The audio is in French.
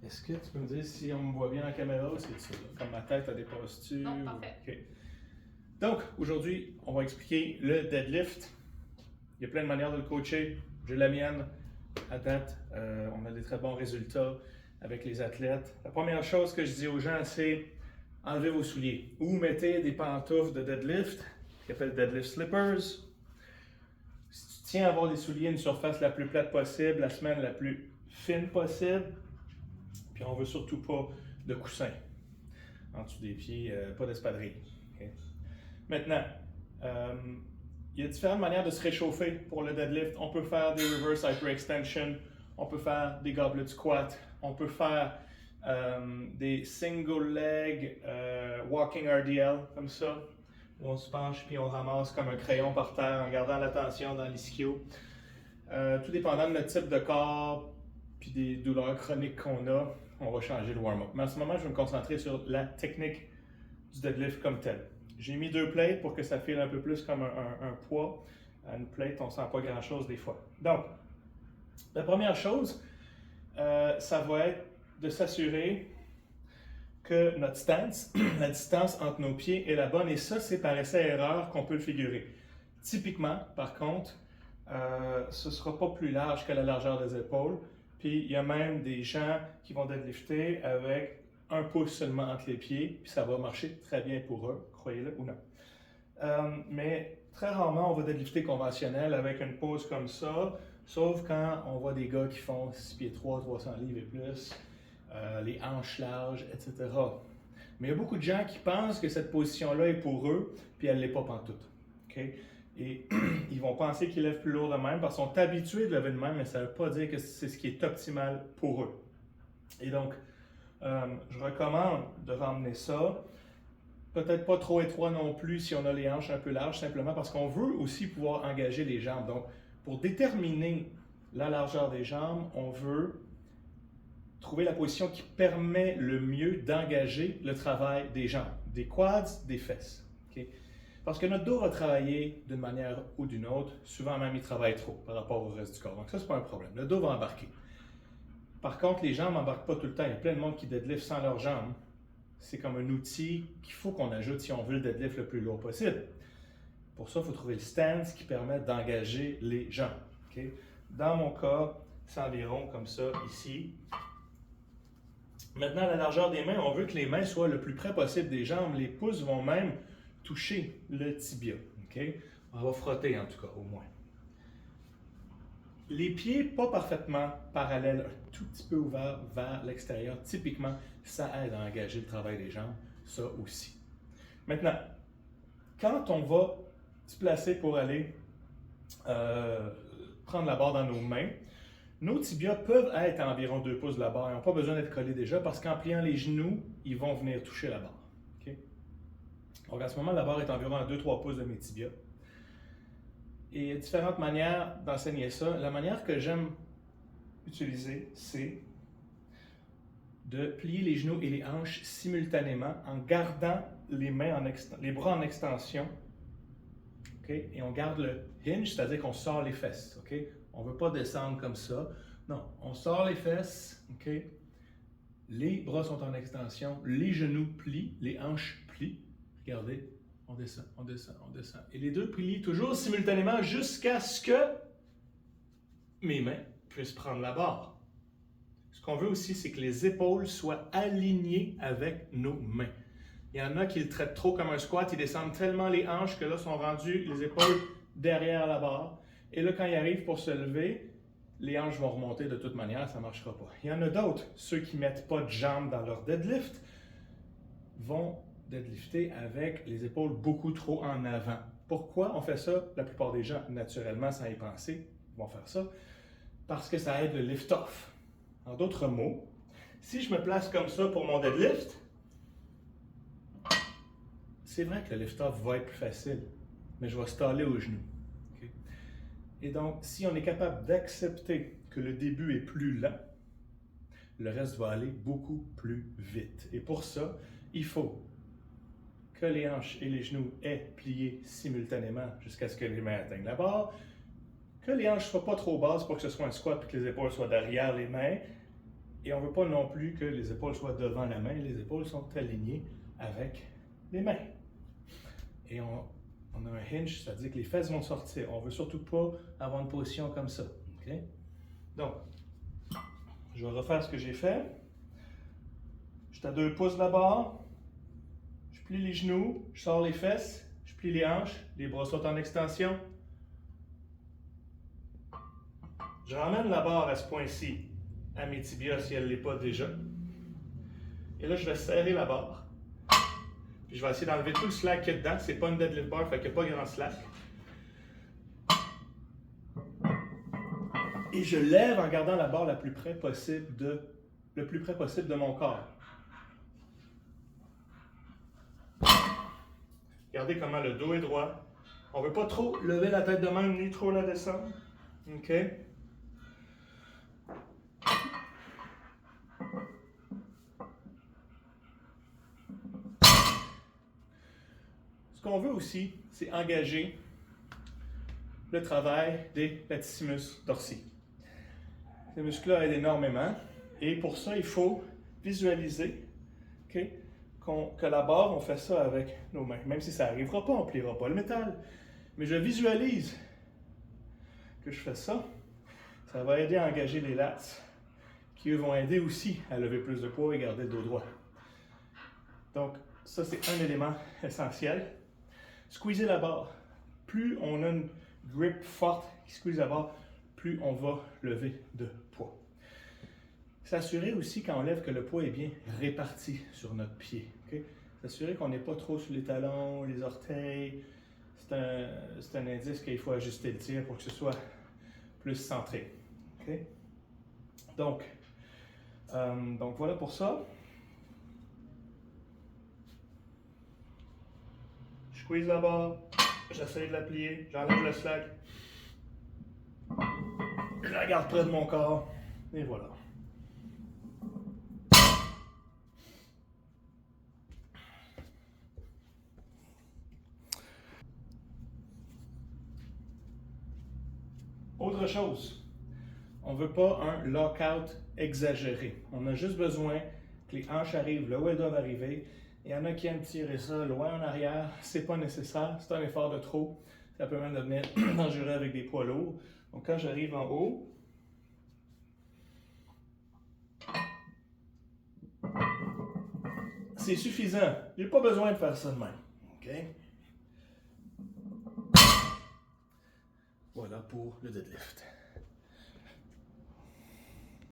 Est-ce que tu peux me dire si on me voit bien en caméra ou c'est ça? Comme ma tête a des postures? Non, parfait. OK. Donc, aujourd'hui, on va expliquer le deadlift. Il y a plein de manières de le coacher. J'ai la mienne. À date, on a des très bons résultats avec les athlètes. La première chose que je dis aux gens, c'est enlevez vos souliers ou mettez des pantoufles de deadlift qui appellent deadlift slippers. Si tu tiens à avoir des souliers une surface la plus plate possible, la semelle la plus fine possible, puis on veut surtout pas de coussin en dessous des pieds, pas d'espadrille. Okay? Maintenant, il y a différentes manières de se réchauffer pour le deadlift. On peut faire des reverse hyperextension, on peut faire des goblet squats, on peut faire des single leg walking RDL comme ça, où on se penche puis on ramasse comme un crayon par terre en gardant l'attention dans l'ischio. Tout dépendant de notre type de corps puis des douleurs chroniques qu'on a, on va changer le warm-up. Mais en ce moment, je vais me concentrer sur la technique du deadlift comme tel. J'ai mis 2 plates pour que ça file un peu plus comme un poids. À une plate, on ne sent pas grand-chose des fois. Donc, la première chose, ça va être de s'assurer que notre stance, la distance entre nos pieds est la bonne. Et ça, c'est par essai-erreur qu'on peut le figurer. Typiquement, par contre, ce ne sera pas plus large que la largeur des épaules. Puis il y a même des gens qui vont deadlifter avec 1 pouce seulement entre les pieds, puis ça va marcher très bien pour eux, croyez-le ou non. Mais très rarement, on va deadlifter conventionnel avec une pose comme ça, sauf quand on voit des gars qui font 6 pieds 3, 300 livres et plus, les hanches larges, etc. Mais il y a beaucoup de gens qui pensent que cette position-là est pour eux, puis elle ne l'est pas pantoute. Okay? Et ils vont penser qu'ils lèvent plus lourd de même parce qu'ils sont habitués de lever de même, mais ça ne veut pas dire que c'est ce qui est optimal pour eux. Et donc, je recommande de ramener ça. Peut-être pas trop étroit non plus si on a les hanches un peu larges, simplement parce qu'on veut aussi pouvoir engager les jambes. Donc, pour déterminer la largeur des jambes, on veut trouver la position qui permet le mieux d'engager le travail des jambes, des quads, des fesses. Okay? Parce que notre dos va travailler d'une manière ou d'une autre. Souvent même, il travaille trop par rapport au reste du corps. Donc ça, c'est pas un problème. Le dos va embarquer. Par contre, les jambes n'embarquent pas tout le temps. Il y a plein de monde qui deadlift sans leurs jambes. C'est comme un outil qu'il faut qu'on ajoute si on veut le deadlift le plus lourd possible. Pour ça, il faut trouver le stance qui permet d'engager les jambes. Okay? Dans mon cas, c'est environ comme ça ici. Maintenant, la largeur des mains, on veut que les mains soient le plus près possible des jambes. Les pouces vont même toucher le tibia. Okay? On va frotter en tout cas, au moins. Les pieds pas parfaitement parallèles, un tout petit peu ouverts vers l'extérieur, typiquement, ça aide à engager le travail des jambes, ça aussi. Maintenant, quand on va se placer pour aller prendre la barre dans nos mains, nos tibias peuvent être à environ 2 pouces de la barre. Ils n'ont pas besoin d'être collés déjà parce qu'en pliant les genoux, ils vont venir toucher la barre. Okay? Donc à ce moment, la barre est environ à 2-3 pouces de mes tibias. Et il y a différentes manières d'enseigner ça. La manière que j'aime utiliser, c'est de plier les genoux et les hanches simultanément en gardant les bras en extension. Okay? Et on garde le hinge, c'est-à-dire qu'on sort les fesses. Okay? On ne veut pas descendre comme ça. Non, on sort les fesses. Okay? Les bras sont en extension, les genoux plient, les hanches plient. Regardez. On descend, on descend, on descend. Et les deux plient toujours simultanément jusqu'à ce que mes mains puissent prendre la barre. Ce qu'on veut aussi, c'est que les épaules soient alignées avec nos mains. Il y en a qui le traitent trop comme un squat, ils descendent tellement les hanches que là sont rendues les épaules derrière la barre. Et là, quand ils arrivent pour se lever, les hanches vont remonter de toute manière, ça ne marchera pas. Il y en a d'autres, ceux qui ne mettent pas de jambes dans leur deadlift, vont deadlifter avec les épaules beaucoup trop en avant. Pourquoi on fait ça? La plupart des gens, naturellement, sans y penser, vont faire ça. Parce que ça aide le lift-off. En d'autres mots, si je me place comme ça pour mon deadlift, c'est vrai que le lift-off va être plus facile, mais je vais staller aux genoux. Okay? Et donc, si on est capable d'accepter que le début est plus lent, le reste va aller beaucoup plus vite. Et pour ça, il faut que les hanches et les genoux aient plié simultanément jusqu'à ce que les mains atteignent la barre, que les hanches ne soient pas trop basses pour que ce soit un squat et que les épaules soient derrière les mains, Et on ne veut pas non plus que les épaules soient devant la main. Les épaules sont alignées avec les mains. Et on a un hinge, c'est-à-dire que les fesses vont sortir. On ne veut surtout pas avoir une position comme ça. Okay? Donc, je vais refaire ce que j'ai fait. Je suis à 2 pouces de la barre. Je plie les genoux, je sors les fesses, je plie les hanches, les bras sont en extension. Je ramène la barre à ce point-ci, à mes tibias si elle ne l'est pas déjà. Et là, je vais serrer la barre. Puis je vais essayer d'enlever tout le slack qu'il y a dedans. C'est pas une deadlift bar, fait qu'il n'y a pas grand slack. Et je lève en gardant la barre le plus près possible de mon corps. Regardez comment le dos est droit. On ne veut pas trop lever la tête de même, ni trop la descendre. OK? Ce qu'on veut aussi, c'est engager le travail des latissimus dorsi. Ces muscles-là aident énormément. Et pour ça, il faut visualiser, okay, que la barre, on fait ça avec nos mains. Même si ça n'arrivera pas, on ne pliera pas le métal. Mais je visualise que je fais ça. Ça va aider à engager les lats qui, eux, vont aider aussi à lever plus de poids et garder le dos droit. Donc, ça, c'est un élément essentiel. Squeezer la barre. Plus on a une grip forte qui squeeze la barre, plus on va lever de poids. S'assurer aussi quand on lève que le poids est bien réparti sur notre pied. Okay? S'assurer qu'on n'est pas trop sur les talons, les orteils. C'est un indice qu'il faut ajuster le tir pour que ce soit plus centré. Okay? Donc voilà pour ça. Je squeeze la barre, j'essaie de la plier, j'enlève le slack. Je la garde près de mon corps et voilà. Autre chose, on ne veut pas un lockout exagéré. On a juste besoin que les hanches arrivent là où elles doivent arriver. Il y en a qui aiment tirer ça loin en arrière. C'est pas nécessaire, c'est un effort de trop. Ça peut même devenir dangereux avec des poids lourds. Donc quand j'arrive en haut, c'est suffisant. Je n'ai pas besoin de faire ça de même. Okay? Voilà pour le deadlift.